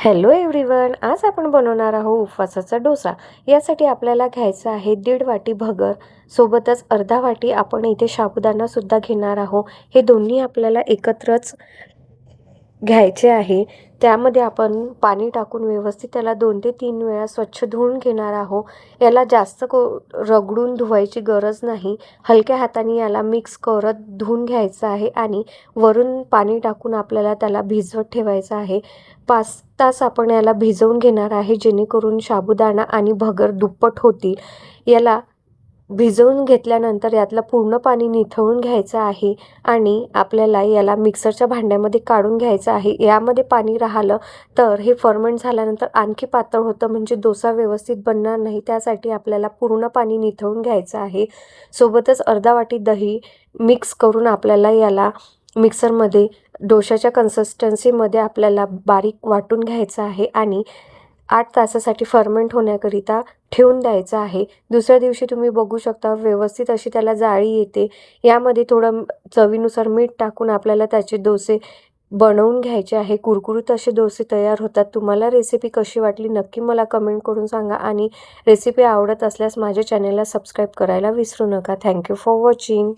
Hello everyone, आज आपण बनवणार आहोत उपवासाचा डोसा। यासाठी आपल्याला घ्यायचं आहे 1.5 वाटी भगर, सोबतच अर्धा वाटी आपण इथे साबुदाणा सुद्धा घेणार आहोत। हे दोन्ही आपल्याला एकत्रच घ्यायचे आहे। त्यामध्ये आपण पाणी टाकून व्यवस्थित त्याला 2 ते 3 वेळा स्वच्छ धुवून घेणार आहोत। याला जास्त रगडून धुवायची गरज नाही, हलक्या हाताने याला मिक्स करत धुवून घ्यायचं आहे आणि वरून पाणी टाकून आपल्याला त्याला भिजवत ठेवायचं आहे। 5 तास आपण याला भिजवून घेणार आहे, जेणेकरून साबुदाणा आणि भगर दुप्पट होतील। याला भिजवून घेतल्यानंतर यातलं पूर्ण पाणी निथळून घ्यायचं आहे आणि आपल्याला याला मिक्सरच्या भांड्यामध्ये काढून घ्यायचं आहे। यामध्ये पाणी राहिलं तर हे फर्मेंट झाल्यानंतर आणखी पातळ होतं, म्हणजे डोसा व्यवस्थित बनणार नाही। त्यासाठी आपल्याला पूर्ण पाणी निथळून घ्यायचं आहे। सोबतच अर्धा वाटी दही मिक्स करून आपल्याला याला मिक्सरमध्ये डोशाच्या कन्सिस्टन्सीमध्ये आपल्याला बारीक वाटून घ्यायचं आहे आणि 8 तासासाठी फर्मेंट होण्याकरिता ठेवून द्यायचं आहे। दुसऱ्या दिवशी तुम्ही बघू शकता व्यवस्थित अशी त्याला जाळी येते। यामध्ये थोडं चवीनुसार मीठ टाकून आपल्याला त्याचे डोसे बनवून घ्यायचे आहे। कुरकुरीत असे डोसे तयार होतात। तुम्हाला रेसिपी कशी वाटली नक्की मला कमेंट करून सांगा आणि रेसिपी आवडत असल्यास माझ्या चॅनलला सबस्क्राईब करायला विसरू नका। Thank you for watching.